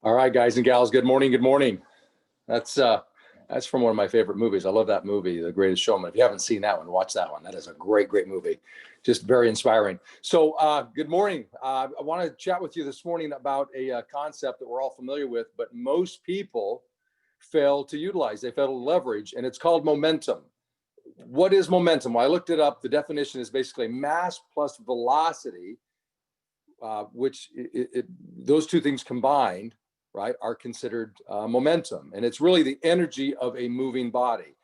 All right, guys and gals, good morning. Good morning. That's from one of my favorite movies. I love that movie, The Greatest Showman. If you haven't seen that one, watch that one. That is a great, great movie. Just very inspiring. So, good morning. I want to chat with you this morning about a concept that we're all familiar with, but most people fail to utilize. They fail to leverage, and it's called momentum. What is momentum? Well, I looked it up. The definition is basically mass plus velocity, which those two things combined, right, are considered momentum. And it's really the energy of a moving body.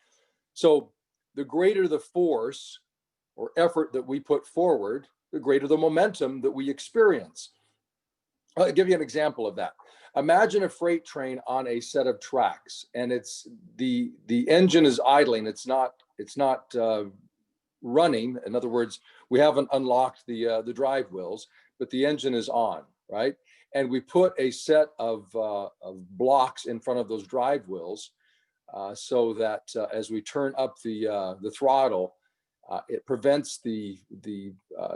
So the greater the force or effort that we put forward, the greater the momentum that we experience. I'll give you an example of that. Imagine a freight train on a set of tracks, and it's the engine is idling. It's not running. In other words, we haven't unlocked the drive wheels, but the engine is on, right? And we put a set of blocks in front of those drive wheels so that as we turn up the throttle, it prevents the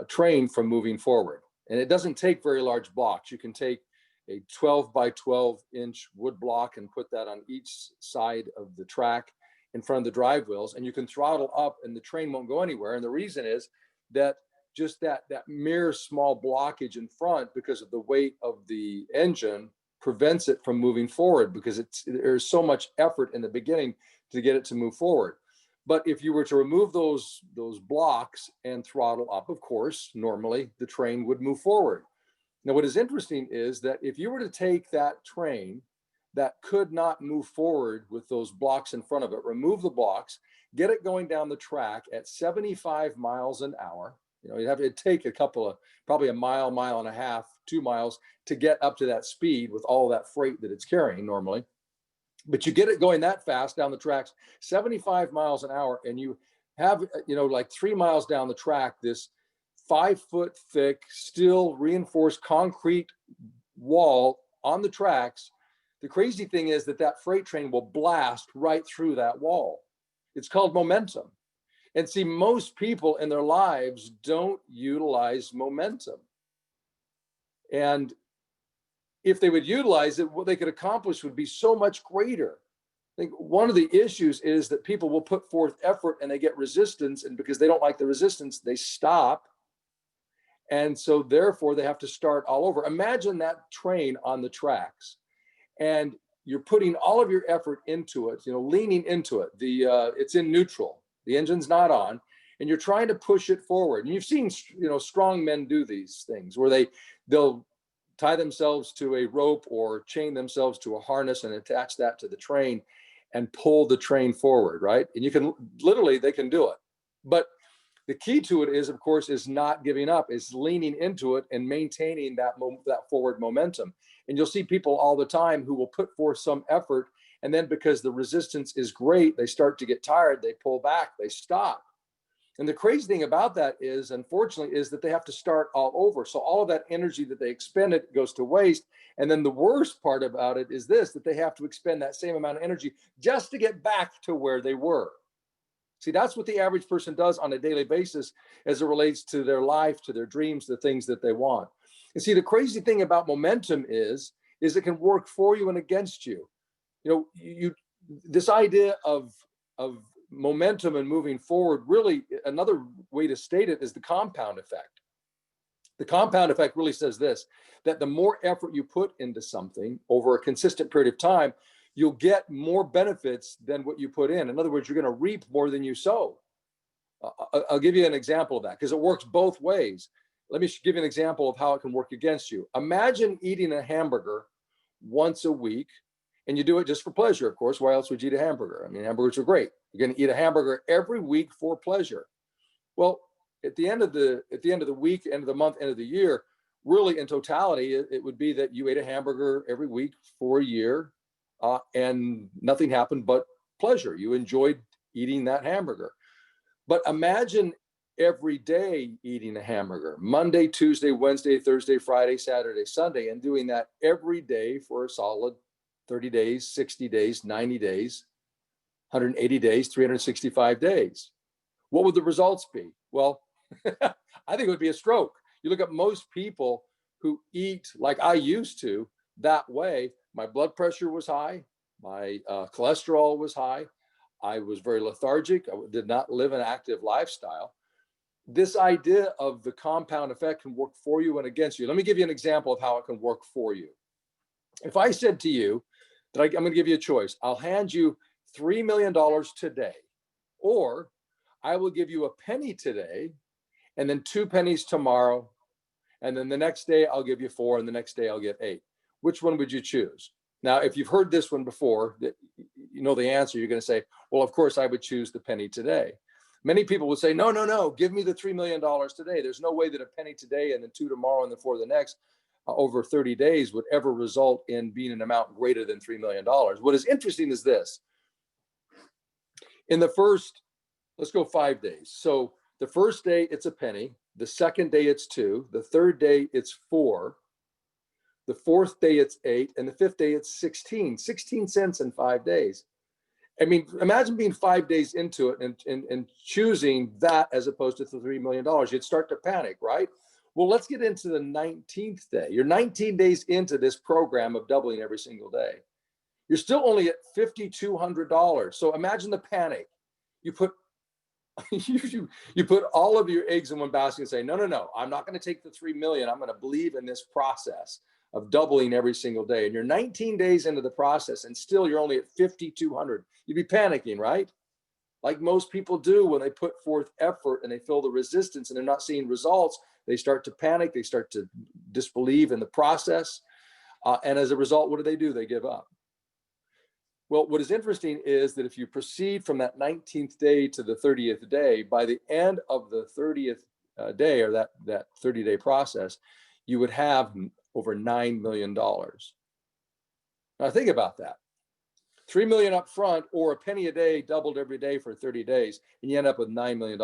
train from moving forward. And it doesn't take very large blocks. You can take a 12 by 12 inch wood block and put that on each side of the track in front of the drive wheels, and you can throttle up and the train won't go anywhere. And the reason is that just that mere small blockage in front, because of the weight of the engine, prevents it from moving forward, because there's so much effort in the beginning to get it to move forward. But if you were to remove those blocks and throttle up, of course, normally the train would move forward. Now, what is interesting is that if you were to take that train that could not move forward with those blocks in front of it, remove the blocks, get it going down the track at 75 miles an hour, it'd take probably a mile, mile and a half, 2 miles to get up to that speed with all that freight that it's carrying normally. But you get it going that fast down the tracks, 75 miles an hour, and you have, like 3 miles down the track, this 5 foot thick, steel reinforced concrete wall on the tracks. The crazy thing is that freight train will blast right through that wall. It's called momentum. And see, most people in their lives don't utilize momentum. And if they would utilize it, what they could accomplish would be so much greater. I think one of the issues is that people will put forth effort and they get resistance, and because they don't like the resistance, they stop. And so therefore they have to start all over. Imagine that train on the tracks, and you're putting all of your effort into it, leaning into it. It's in neutral. The engine's not on, and you're trying to push it forward. And you've seen, strong men do these things where they'll tie themselves to a rope or chain themselves to a harness and attach that to the train and pull the train forward, right? And they can do it. But the key to it is, of course, is not giving up, is leaning into it and maintaining that forward momentum. And you'll see people all the time who will put forth some effort, and then because the resistance is great, they start to get tired, they pull back, they stop. And the crazy thing about that is, unfortunately, is that they have to start all over. So all of that energy that they expended goes to waste. And then the worst part about it is that they have to expend that same amount of energy just to get back to where they were. See, that's what the average person does on a daily basis as it relates to their life, to their dreams, the things that they want. And see, the crazy thing about momentum is it can work for you and against you. This idea of momentum and moving forward, really, another way to state it is the compound effect. The compound effect really says this, that the more effort you put into something over a consistent period of time, you'll get more benefits than what you put in. In other words, you're going to reap more than you sow. I'll give you an example of that because it works both ways. Let me give you an example of how it can work against you. Imagine eating a hamburger once a week, and you do it just for pleasure, of course. Why else would you eat a hamburger? I mean, hamburgers are great. You're going to eat a hamburger every week for pleasure. Well, at the end of the week, end of the month, end of the year, really in totality, it would be that you ate a hamburger every week for a year, and nothing happened but pleasure. You enjoyed eating that hamburger. But imagine every day eating a hamburger, Monday, Tuesday, Wednesday, Thursday, Friday, Saturday, Sunday, and doing that every day for a solid 30 days, 60 days, 90 days, 180 days, 365 days. What would the results be? Well, I think it would be a stroke. You look at most people who eat like I used to that way, my blood pressure was high, my cholesterol was high, I was very lethargic, I did not live an active lifestyle. This idea of the compound effect can work for you and against you. Let me give you an example of how it can work for you. If I said to you that I'm going to give you a choice, I'll hand you $3 million today, or I will give you a penny today, and then 2 pennies tomorrow, and then the next day I'll give you 4, and the next day I'll get 8. Which one would you choose? Now, if you've heard this one before, you know the answer. You're going to say, well, of course I would choose the penny today. Many people would say, no, no, no, give me the $3 million today. There's no way that a penny today and then 2 tomorrow and then 4 the next over 30 days would ever result in being an amount greater than $3 million. What is interesting is this. In the first, let's go 5 days. So the first day it's a penny. The second day it's 2. The third day it's 4. The fourth day it's 8. And the fifth day it's 16 cents in 5 days. I mean, imagine being 5 days into it and choosing that as opposed to the $3 million. You'd start to panic, right? Well, let's get into the 19th day. You're 19 days into this program of doubling every single day. You're still only at $5,200. So imagine the panic. You put you put all of your eggs in one basket and say, no, no, no, I'm not going to take the 3 million. I'm going to believe in this process of doubling every single day. And you're 19 days into the process and still you're only at 5,200. You'd be panicking, right? Like most people do when they put forth effort and they feel the resistance and they're not seeing results. They start to panic. They start to disbelieve in the process. And as a result, what do? They give up. Well, what is interesting is that if you proceed from that 19th day to the 30th day, by the end of the 30th day, or that 30-day process, you would have over $9 million. Now think about that. 3 million up front, or a penny a day doubled every day for 30 days, and you end up with $9 million.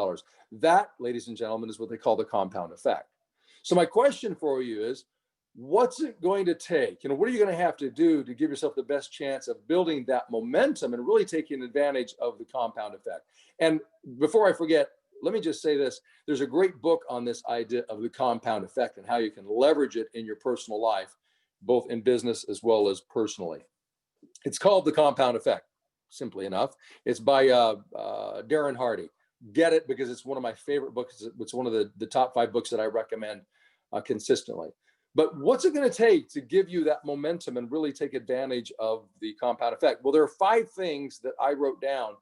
That, ladies and gentlemen, is what they call the compound effect. So my question for you is, what's it going to take? What are you going to have to do to give yourself the best chance of building that momentum and really taking advantage of the compound effect? And before I forget, let me just say this. There's a great book on this idea of the compound effect and how you can leverage it in your personal life, both in business as well as personally. It's called The Compound Effect, simply enough. It's by Darren Hardy. Get it, because it's one of my favorite books. It's one of the top 5 books that I recommend consistently. But what's it going to take to give you that momentum and really take advantage of the compound effect? Well, there are 5 things that I wrote down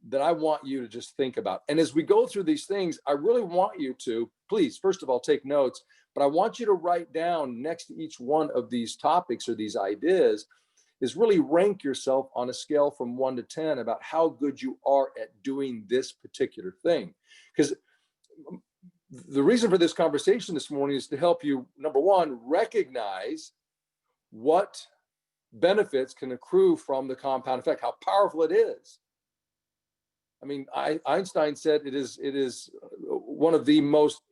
that I want you to just think about. And as we go through these things, I really want you to, please, first of all, take notes, but I want you to write down next to each one of these topics or these ideas is really rank yourself on a scale from 1 to 10 about how good you are at doing this particular thing. Because the reason for this conversation this morning is to help you, number one, recognize what benefits can accrue from the compound effect, how powerful it is. I mean, Einstein said it is one of the most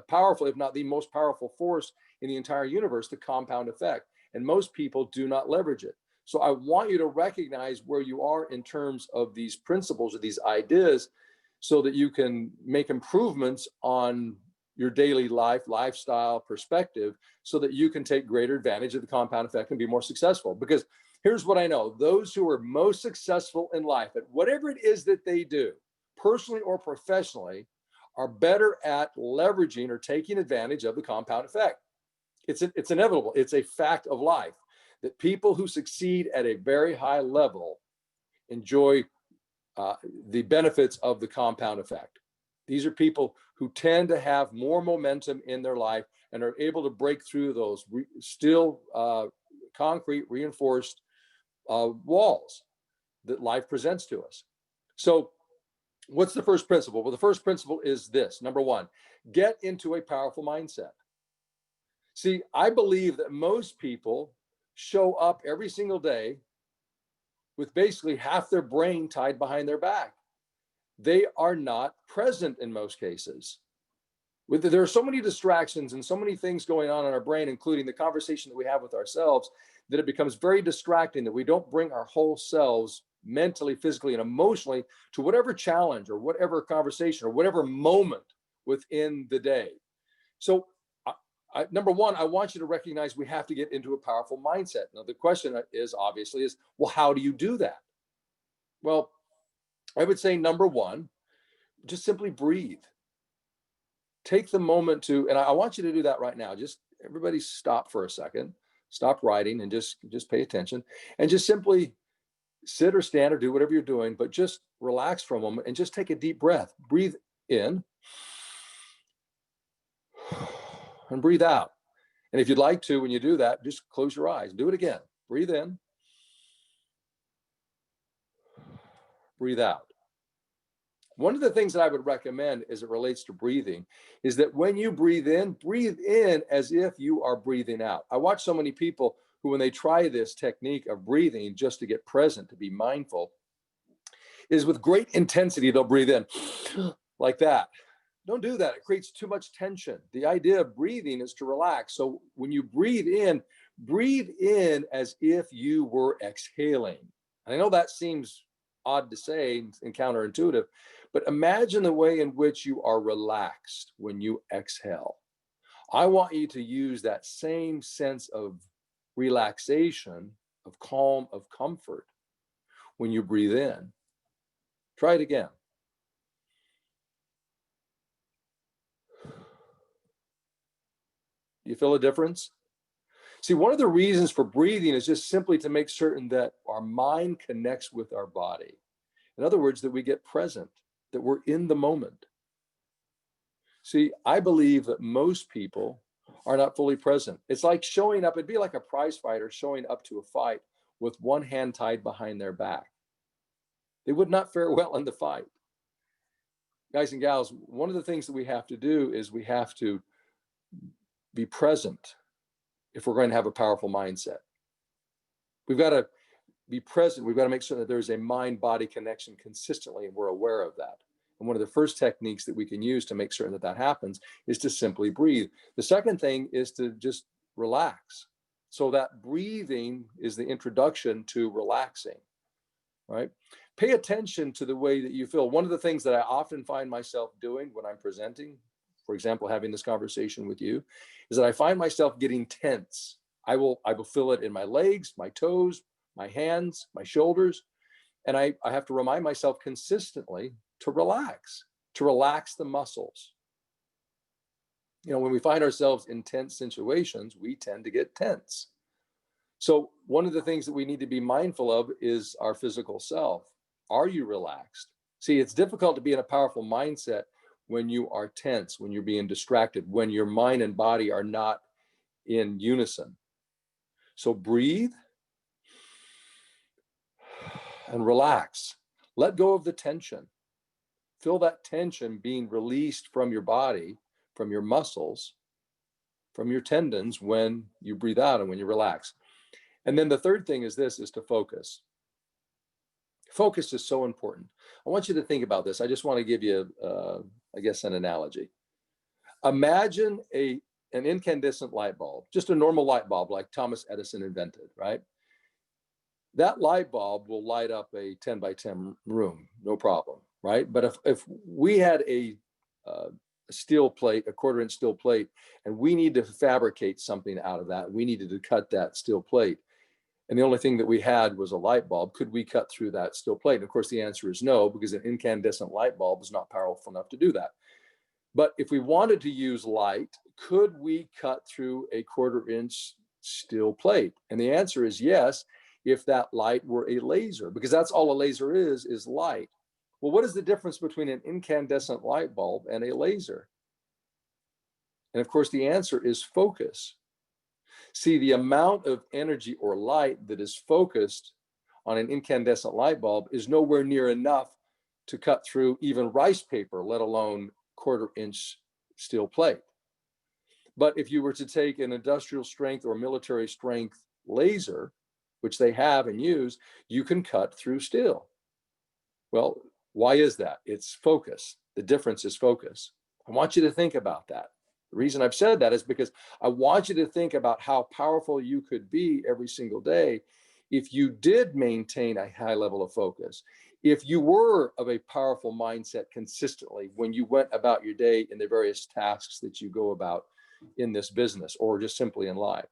powerful, if not the most powerful force in the entire universe, the compound effect. And most people do not leverage it. So I want you to recognize where you are in terms of these principles or these ideas so that you can make improvements on your daily lifestyle perspective so that you can take greater advantage of the compound effect and be more successful. Because here's what I know. Those who are most successful in life at whatever it is that they do, personally or professionally, are better at leveraging or taking advantage of the compound effect. It's inevitable. It's a fact of life that people who succeed at a very high level enjoy the benefits of the compound effect. These are people who tend to have more momentum in their life and are able to break through those still concrete reinforced walls that life presents to us. So what's the first principle? Well, the first principle is this. Number one, get into a powerful mindset. See, I believe that most people show up every single day with basically half their brain tied behind their back. They are not present in most cases. There are so many distractions and so many things going on in our brain, including the conversation that we have with ourselves, that it becomes very distracting, that we don't bring our whole selves mentally, physically, and emotionally to whatever challenge or whatever conversation or whatever moment within the day. So number one, I want you to recognize we have to get into a powerful mindset. Now, the question is obviously well, how do you do that? Well, I would say number one, just simply breathe. Take the moment to, and I want you to do that right now. Just everybody stop for a second, stop writing and just pay attention and just simply sit or stand or do whatever you're doing, but just relax for a moment and just take a deep breath. Breathe in and breathe out. And if you'd like to, when you do that, just close your eyes. Do it again. Breathe in. Breathe out. One of the things that I would recommend as it relates to breathing is that when you breathe in as if you are breathing out. I watch so many people who, when they try this technique of breathing just to get present, to be mindful, is with great intensity, they'll breathe in like that. Don't do that. It creates too much tension. The idea of breathing is to relax. So when you breathe in as if you were exhaling. And I know that seems odd to say and counterintuitive, but imagine the way in which you are relaxed when you exhale. I want you to use that same sense of relaxation, of calm, of comfort when you breathe in. Try it again. You feel a difference? See, one of the reasons for breathing is just simply to make certain that our mind connects with our body. In other words, that we get present, that we're in the moment. See, I believe that most people are not fully present. It's like showing up, it'd be like a prize fighter showing up to a fight with one hand tied behind their back. They would not fare well in the fight. Guys and gals, one of the things that we have to do is we have to be present if we're going to have a powerful mindset. We've got to be present. We've got to make sure that there's a mind-body connection consistently, and we're aware of that. And one of the first techniques that we can use to make certain that that happens is to simply breathe. The second thing is to just relax. So that breathing is the introduction to relaxing, right? Pay attention to the way that you feel. One of the things that I often find myself doing when I'm presenting, for example, having this conversation with you, is that I find myself getting tense. I will feel it in my legs, my toes, my hands, my shoulders. And I have to remind myself consistently to relax the muscles. You know, when we find ourselves in tense situations, we tend to get tense. So one of the things that we need to be mindful of is our physical self. Are you relaxed? See, it's difficult to be in a powerful mindset when you are tense, when you're being distracted, when your mind and body are not in unison. So breathe and relax. Let go of the tension. Feel that tension being released from your body, from your muscles, from your tendons when you breathe out and when you relax. And then the third thing is to focus. Focus is so important. I want you to think about this. I just want to give you, I guess, an analogy. Imagine an incandescent light bulb, just a normal light bulb like Thomas Edison invented, right? That light bulb will light up a 10 by 10 room, no problem, right? But if we had a steel plate, a 1/4-inch steel plate, and we need to fabricate something out of that, we needed to cut that steel plate, and the only thing that we had was a light bulb, could we cut through that steel plate? And of course, the answer is no, because an incandescent light bulb is not powerful enough to do that. But if we wanted to use light, could we cut through a 1/4-inch steel plate? And the answer is yes, if that light were a laser, because that's all a laser is light. Well, what is the difference between an incandescent light bulb and a laser? And of course, the answer is focus. See, the amount of energy or light that is focused on an incandescent light bulb is nowhere near enough to cut through even rice paper, let alone 1/4-inch steel plate. But if you were to take an industrial strength or military strength laser, which they have and use, you can cut through steel. Well, why is that? It's focus. The difference is focus. I want you to think about that. The reason I've said that is because I want you to think about how powerful you could be every single day if you did maintain a high level of focus, if you were of a powerful mindset consistently when you went about your day in the various tasks that you go about in this business or just simply in life.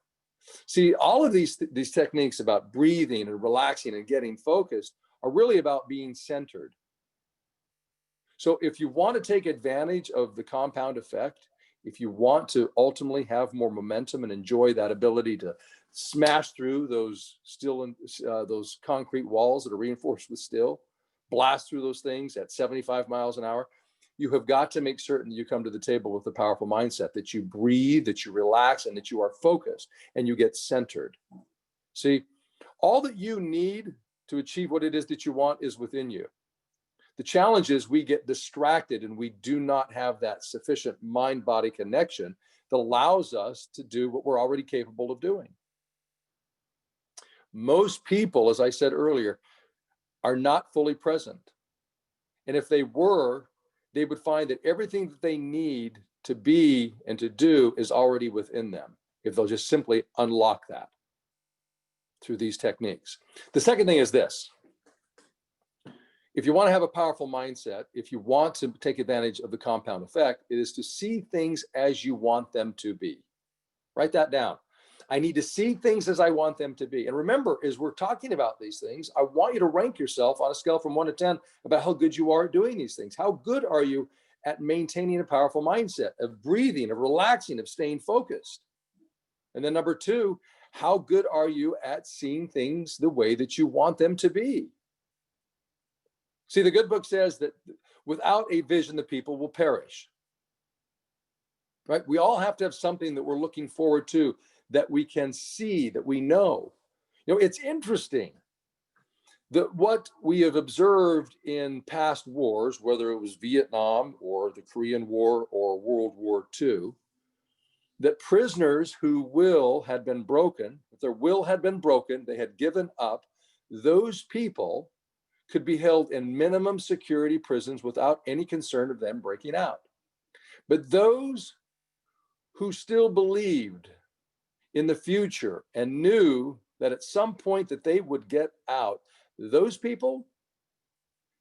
See, all of these techniques about breathing and relaxing and getting focused are really about being centered. So if you want to take advantage of the compound effect, if you want to ultimately have more momentum and enjoy that ability to smash through those those concrete walls that are reinforced with steel, blast through those things at 75 miles an hour, you have got to make certain that you come to the table with a powerful mindset, that you breathe, that you relax, and that you are focused and you get centered. See, all that you need to achieve what it is that you want is within you. The challenge is we get distracted and we do not have that sufficient mind-body connection that allows us to do what we're already capable of doing. Most people, as I said earlier, are not fully present. And if they were, they would find that everything that they need to be and to do is already within them, if they'll just simply unlock that through these techniques. The second thing is this. If you want to have a powerful mindset, if you want to take advantage of the compound effect, it is to see things as you want them to be. Write that down. I need to see things as I want them to be. And remember, as we're talking about these things, I want you to rank yourself on a scale from 1 to 10 about how good you are at doing these things. How good are you at maintaining a powerful mindset, of breathing, of relaxing, of staying focused? And then number 2, how good are you at seeing things the way that you want them to be? See, the good book says that without a vision, the people will perish. Right? We all have to have something that we're looking forward to, that we can see, that we know. You know, it's interesting that what we have observed in past wars, whether it was Vietnam or the Korean War or World War II, that prisoners whose will had been broken, if their will had been broken, they had given up, those people could be held in minimum security prisons without any concern of them breaking out. But those who still believed in the future and knew that at some point that they would get out, those people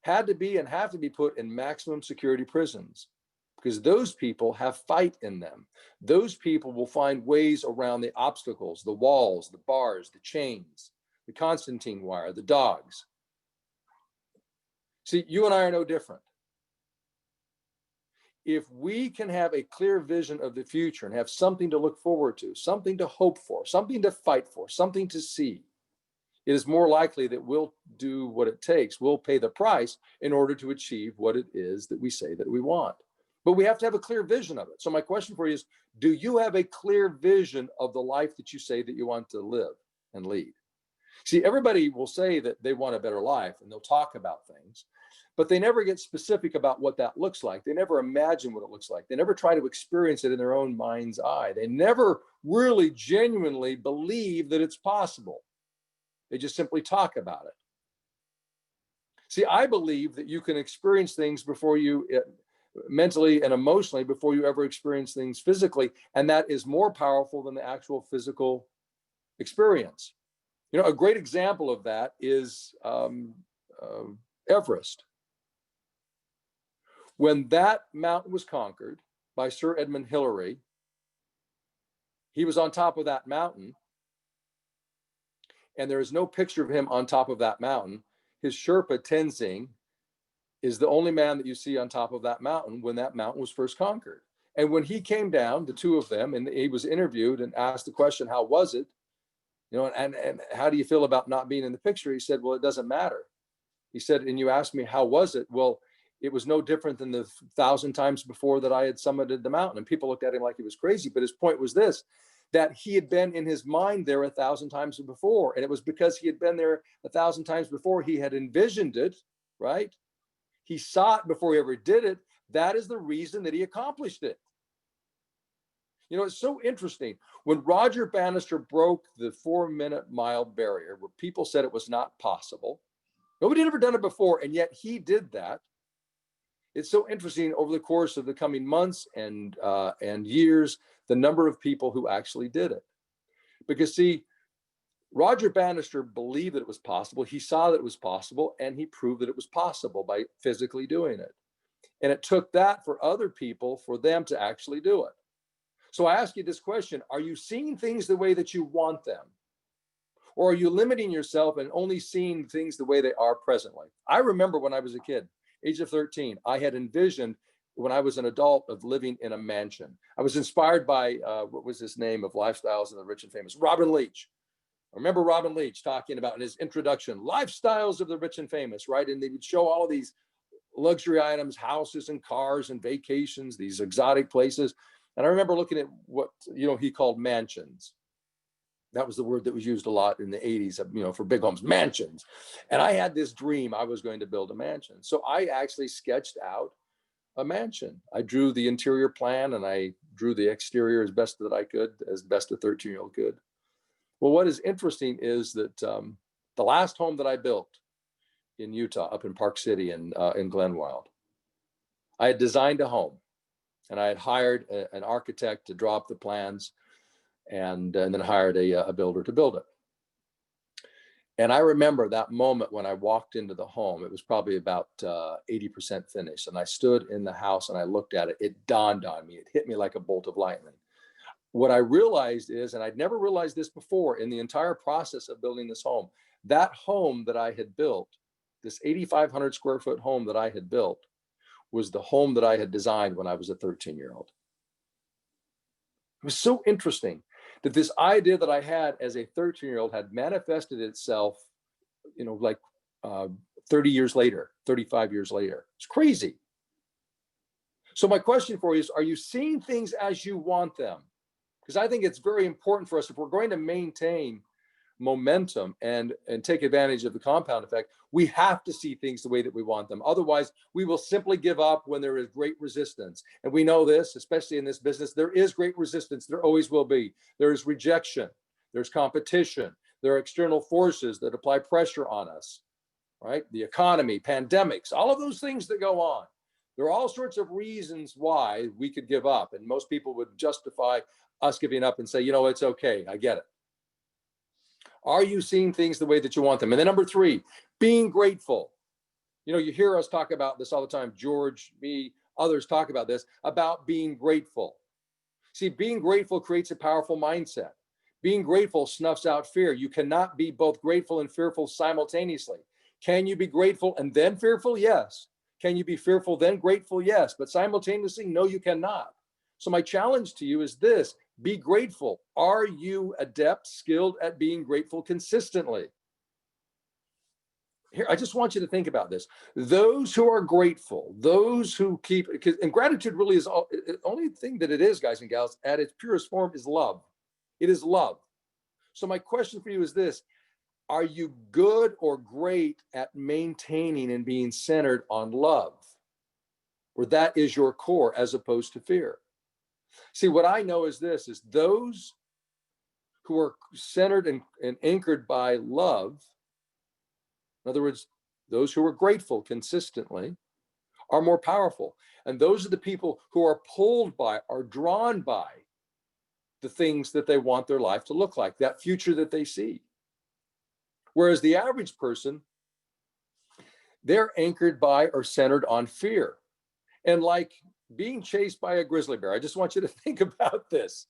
had to be and have to be put in maximum security prisons, because those people have fight in them. Those people will find ways around the obstacles, the walls, the bars, the chains, the Constantine wire, the dogs. See, you and I are no different. If we can have a clear vision of the future and have something to look forward to, something to hope for, something to fight for, something to see, it is more likely that we'll do what it takes. We'll pay the price in order to achieve what it is that we say that we want. But we have to have a clear vision of it. So my question for you is, do you have a clear vision of the life that you say that you want to live and lead? See, everybody will say that they want a better life and they'll talk about things, but they never get specific about what that looks like. They never imagine what it looks like. They never try to experience it in their own mind's eye. They never really genuinely believe that it's possible. They just simply talk about it. See, I believe that you can experience things before you, mentally and emotionally, before you ever experience things physically, and that is more powerful than the actual physical experience. You know, a great example of that is Everest. When that mountain was conquered by Sir Edmund Hillary, he was on top of that mountain, and there is no picture of him on top of that mountain. His Sherpa Tenzing is the only man that you see on top of that mountain when that mountain was first conquered. And when he came down, the two of them, and he was interviewed and asked the question, how was it? You know, and how do you feel about not being in the picture? He said, well, it doesn't matter. He said, and you asked me, how was it? Well, it was no different than the 1,000 times before that I had summited the mountain. And people looked at him like he was crazy. But his point was this, that he had been in his mind there 1,000 times before. And it was because he had been there 1,000 times before. He had envisioned it, right? He saw it before he ever did it. That is the reason that he accomplished it. You know, it's so interesting. When Roger Bannister broke the 4-minute mile barrier, where people said it was not possible, nobody had ever done it before, and yet he did that. It's so interesting over the course of the coming months and years, the number of people who actually did it. Because see, Roger Bannister believed that it was possible. He saw that it was possible, and he proved that it was possible by physically doing it. And it took that for other people, for them to actually do it. So I ask you this question: are you seeing things the way that you want them? Or are you limiting yourself and only seeing things the way they are presently? I remember when I was a kid, age of 13, I had envisioned when I was an adult of living in a mansion. I was inspired by, what was his name of Lifestyles of the Rich and Famous? Robin Leach. I remember Robin Leach talking about in his introduction, Lifestyles of the Rich and Famous, right? And they would show all of these luxury items, houses and cars and vacations, these exotic places. And I remember looking at what, he called mansions. That was the word that was used a lot in the 80s, for big homes, mansions. And I had this dream I was going to build a mansion. So I actually sketched out a mansion. I drew the interior plan and I drew the exterior as best that I could, as best a 13-year-old could. Well, what is interesting is that the last home that I built in Utah, up in Park City in Glenwild, I had designed a home and I had hired an architect to draw up the plans, and then hired a builder to build it. And I remember that moment when I walked into the home. It was probably about 80% finished. And I stood in the house and I looked at it. It dawned on me. It hit me like a bolt of lightning. What I realized is, and I'd never realized this before in the entire process of building this home, that home that I had built, this 8,500 square foot home that I had built, was the home that I had designed when I was a 13-year-old. It was so interesting that this idea that I had as a 13-year-old had manifested itself, like 30 years later, 35 years later. It's crazy. So my question for you is, are you seeing things as you want them? Because I think it's very important for us, if we're going to maintain momentum and take advantage of the compound effect, we have to see things the way that we want them. Otherwise, we will simply give up when there is great resistance. And we know this, especially in this business, there is great resistance. There always will be. There is rejection. There's competition. There are external forces that apply pressure on us, right? The economy, pandemics, all of those things that go on. There are all sorts of reasons why we could give up. And most people would justify us giving up and say, it's okay. I get it. Are you seeing things the way that you want them? And then number 3, being grateful. You hear us talk about this all the time. George, me, others talk about this, about being grateful. See, being grateful creates a powerful mindset. Being grateful snuffs out fear. You cannot be both grateful and fearful simultaneously. Can you be grateful and then fearful? Yes. Can you be fearful then grateful? Yes. But simultaneously, no, you cannot. So my challenge to you is this: be grateful. Are you adept, skilled at being grateful consistently? Here, I just want you to think about this. Those who are grateful, those who keep, and gratitude really is the only thing that it is, guys and gals, at its purest form is love. It is love. So my question for you is this: are you good or great at maintaining and being centered on love? Or that is your core as opposed to fear? See, what I know is this, is those who are centered and anchored by love, in other words, those who are grateful consistently, are more powerful. And those are the people who are pulled by, are drawn by the things that they want their life to look like, that future that they see. Whereas the average person, they're anchored by or centered on fear. And like being chased by a grizzly bear, I just want you to think about this.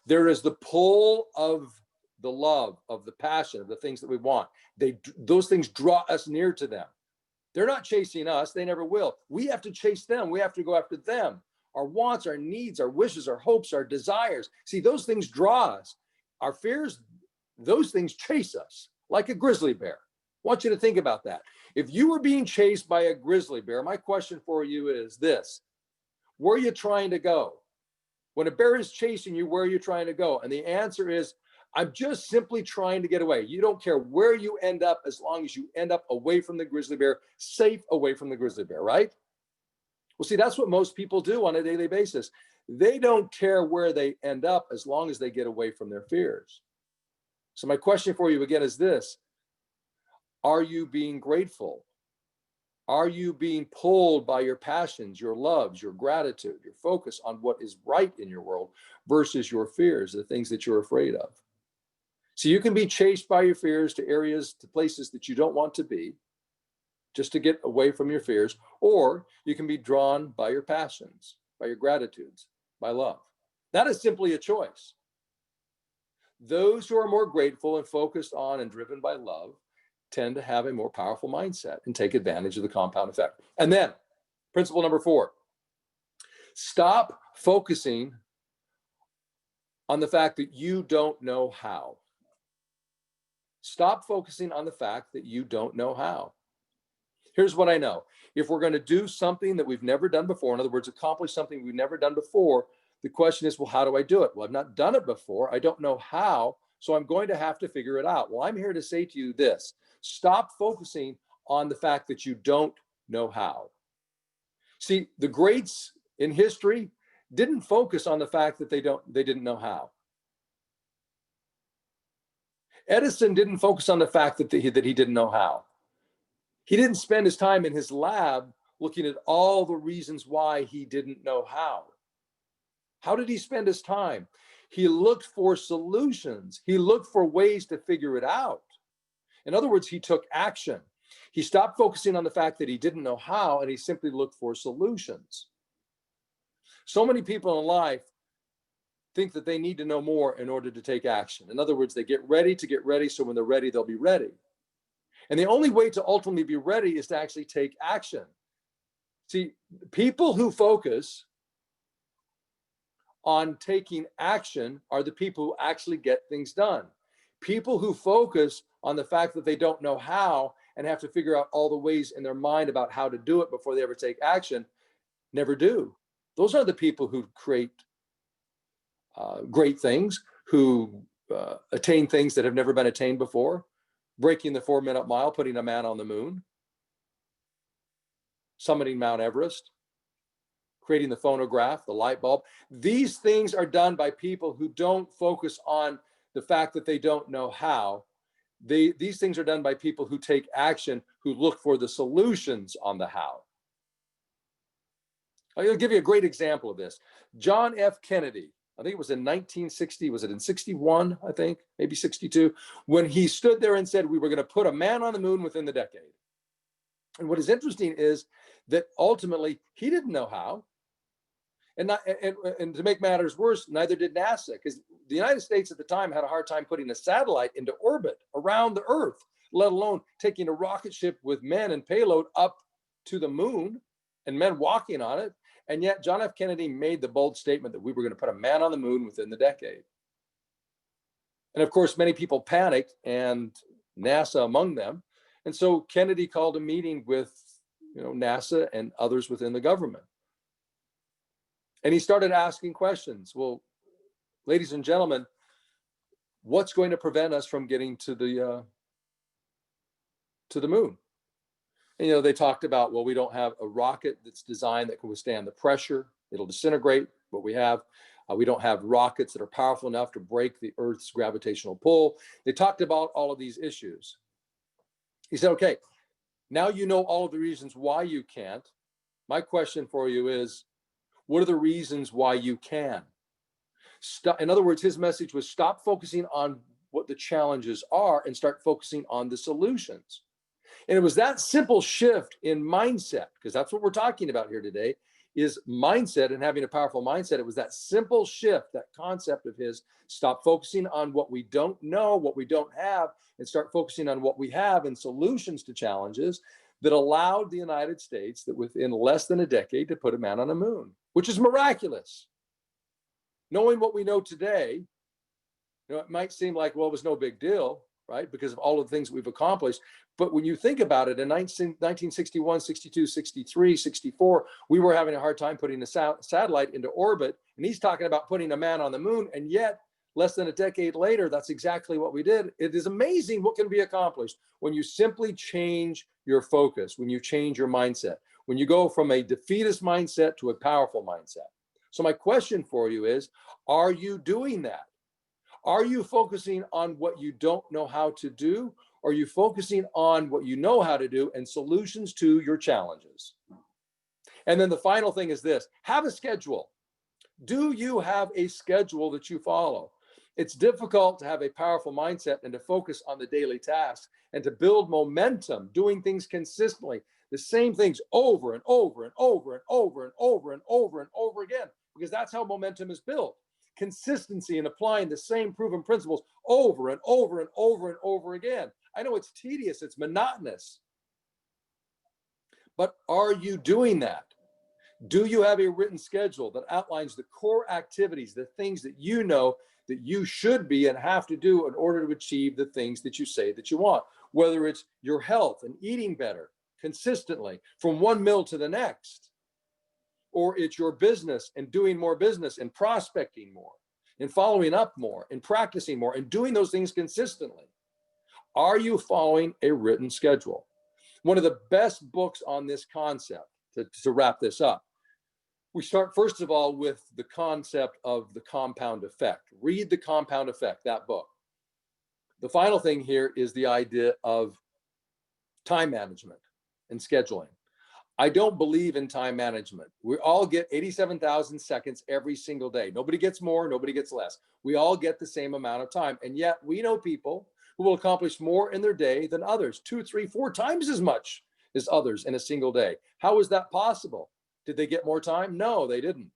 There is the pull of the love, of the passion, of the things that we want. Those things draw us near to them. They're not chasing us. They never will. We have to chase them. We have to go after them. Our wants, our needs, our wishes, our hopes, our desires. See, those things draw us. Our fears, those things chase us like a grizzly bear. I want you to think about that. If you were being chased by a grizzly bear, my question for you is this: where are you trying to go? When a bear is chasing you, where are you trying to go? And the answer is, I'm just simply trying to get away. You don't care where you end up as long as you end up away from the grizzly bear, safe away from the grizzly bear, right? Well, see, that's what most people do on a daily basis. They don't care where they end up as long as they get away from their fears. So my question for you again is this: are you being grateful? Are you being pulled by your passions, your loves, your gratitude, your focus on what is right in your world versus your fears, the things that you're afraid of? So you can be chased by your fears to areas, to places that you don't want to be, just to get away from your fears, or you can be drawn by your passions, by your gratitudes, by love. That is simply a choice. Those who are more grateful and focused on and driven by love tend to have a more powerful mindset and take advantage of the compound effect. And then, principle number 4, stop focusing on the fact that you don't know how. Stop focusing on the fact that you don't know how. Here's what I know. If we're going to do something that we've never done before, in other words, accomplish something we've never done before, the question is, well, how do I do it? Well, I've not done it before. I don't know how, so I'm going to have to figure it out. Well, I'm here to say to you this: stop focusing on the fact that you don't know how. See, the greats in history didn't focus on the fact that they didn't know how. Edison didn't focus on the fact that he didn't know how. He didn't spend his time in his lab looking at all the reasons why he didn't know how. How did he spend his time? He looked for solutions. He looked for ways to figure it out. In other words, he took action. He stopped focusing on the fact that he didn't know how, and he simply looked for solutions. So many people in life think that they need to know more in order to take action. In other words, they get ready to get ready, so when they're ready, they'll be ready. And the only way to ultimately be ready is to actually take action. See, people who focus on taking action are the people who actually get things done. People who focus on the fact that they don't know how and have to figure out all the ways in their mind about how to do it before they ever take action never do. Those are the people who create great things, who attain things that have never been attained before, breaking the 4-minute mile, putting a man on the moon, summiting Mount Everest, creating the phonograph, the light bulb. These things are done by people who don't focus on the fact that they don't know how. These things are done by people who take action, who look for the solutions on the how. I'll give you a great example of this. John F. Kennedy, I think it was in 1960, was it in 61, I think, maybe 62, when he stood there and said, we were going to put a man on the moon within the decade. And what is interesting is that ultimately he didn't know how. And to make matters worse, neither did NASA, because the United States at the time had a hard time putting a satellite into orbit around the Earth, let alone taking a rocket ship with men and payload up to the moon and men walking on it. And yet John F. Kennedy made the bold statement that we were going to put a man on the moon within the decade. And of course, many people panicked, and NASA among them. And so Kennedy called a meeting with NASA and others within the government. And he started asking questions. Well, ladies and gentlemen, what's going to prevent us from getting to the moon? And they talked about, well, we don't have a rocket that's designed that can withstand the pressure. It'll disintegrate what we have. We don't have rockets that are powerful enough to break the Earth's gravitational pull. They talked about all of these issues. He said, okay, now you know all of the reasons why you can't. My question for you is, what are the reasons why you can? In other words, his message was stop focusing on what the challenges are and start focusing on the solutions. And it was that simple shift in mindset, because that's what we're talking about here today, is mindset and having a powerful mindset. It was that simple shift, that concept of his, stop focusing on what we don't know, what we don't have, and start focusing on what we have and solutions to challenges, that allowed the United States, that within less than a decade, to put a man on the moon, which is miraculous. Knowing what we know today, it might seem like, well, it was no big deal, right? Because of all of the things we've accomplished. But when you think about it, in 1961, 62, 63, 64, we were having a hard time putting a satellite into orbit. And he's talking about putting a man on the moon. And yet, less than a decade later, that's exactly what we did. It is amazing what can be accomplished when you simply change your focus, when you change your mindset, when you go from a defeatist mindset to a powerful mindset. So my question for you is, are you doing that? Are you focusing on what you don't know how to do? Or are you focusing on what you know how to do and solutions to your challenges? And then the final thing is this: have a schedule. Do you have a schedule that you follow? It's difficult to have a powerful mindset and to focus on the daily tasks and to build momentum, doing things consistently, the same things over and over and over and over and over and over and over again, because that's how momentum is built. consistency in applying the same proven principles over and over and over and over again. I know it's tedious, it's monotonous, but are you doing that? Do you have a written schedule that outlines the core activities, the things that you know that you should be and have to do in order to achieve the things that you say that you want? Whether it's your health and eating better consistently from one meal to the next, or it's your business and doing more business and prospecting more and following up more and practicing more and doing those things consistently. Are you following a written schedule? One of the best books on this concept, to wrap this up, we start first of all with the concept of the compound effect. Read The Compound Effect, that book. The final thing here is the idea of time management and scheduling. I don't believe in time management. We all get 87,000 seconds every single day. Nobody gets more, nobody gets less. We all get the same amount of time. And yet we know people who will accomplish more in their day than others, 2, 3, 4 times as much as others in a single day. How is that possible? Did they get more time? No, they didn't.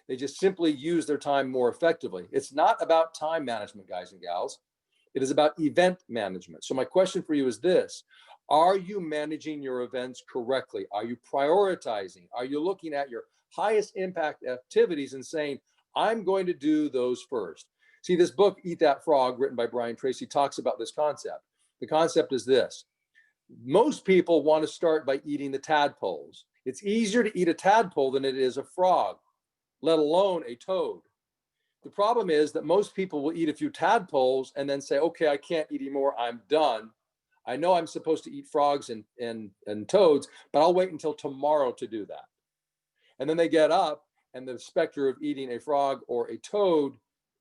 They just simply use their time more effectively. It's not about time management, guys and gals. It is about event management. So my question for you is this: are you managing your events correctly? Are you prioritizing? Are you looking at your highest impact activities and saying, I'm going to do those first? See, this book, Eat That Frog, written by Brian Tracy, talks about this concept. The concept is this: most people want to start by eating the tadpoles. It's easier to eat a tadpole than it is a frog, let alone a toad. The problem is that most people will eat a few tadpoles and then say, okay, I can't eat anymore, I'm done. I know I'm supposed to eat frogs and toads, but I'll wait until tomorrow to do that. And then they get up and the specter of eating a frog or a toad,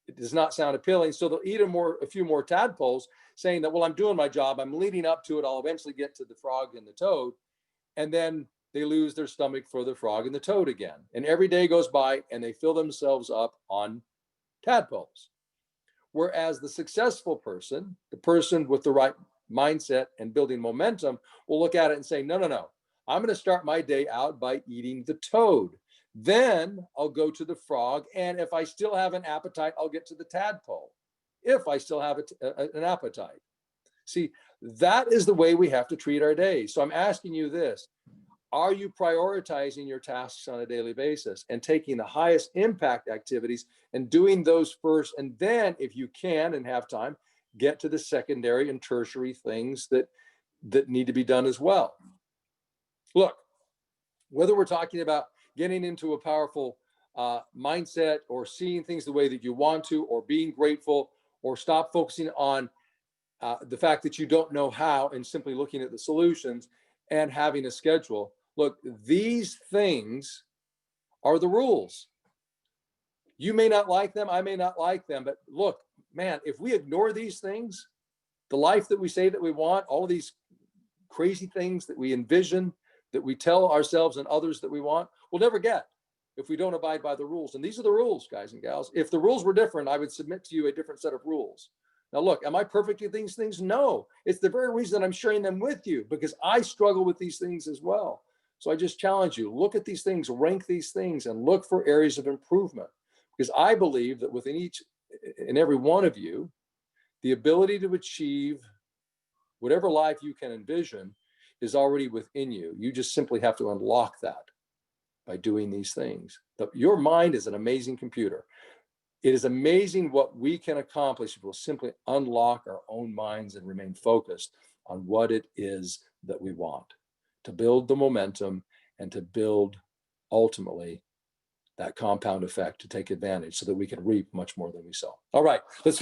it does not sound appealing. So they'll eat a few more tadpoles, saying that, well, I'm doing my job, I'm leading up to it, I'll eventually get to the frog and the toad. And then they lose their stomach for the frog and the toad again. And every day goes by and they fill themselves up on tadpoles. Whereas the successful person, the person with the right mindset and building momentum, will look at it and say, no, no, no, I'm going to start my day out by eating the toad. Then I'll go to the frog. And if I still have an appetite, I'll get to the tadpole. If I still have an appetite. See, that is the way we have to treat our days. So I'm asking you this: are you prioritizing your tasks on a daily basis and taking the highest impact activities and doing those first? And then, if you can and have time, get to the secondary and tertiary things that need to be done as well. Look, whether we're talking about getting into a powerful mindset, or seeing things the way that you want to, or being grateful, or stop focusing on the fact that you don't know how and simply looking at the solutions and having a schedule. Look, these things are the rules. You may not like them, I may not like them, but look, man, if we ignore these things, the life that we say that we want, all of these crazy things that we envision, that we tell ourselves and others that we want, we'll never get if we don't abide by the rules. And these are the rules, guys and gals. If the rules were different, I would submit to you a different set of rules. Now, look, am I perfect at these things? No. It's the very reason that I'm sharing them with you, because I struggle with these things as well. So I just challenge you, look at these things, rank these things, and look for areas of improvement. Because I believe that within each and every one of you, the ability to achieve whatever life you can envision is already within you. You just simply have to unlock that by doing these things. Your mind is an amazing computer. It is amazing what we can accomplish if we'll simply unlock our own minds and remain focused on what it is that we want, to build the momentum and to build ultimately that compound effect to take advantage so that we can reap much more than we sow. All right, let's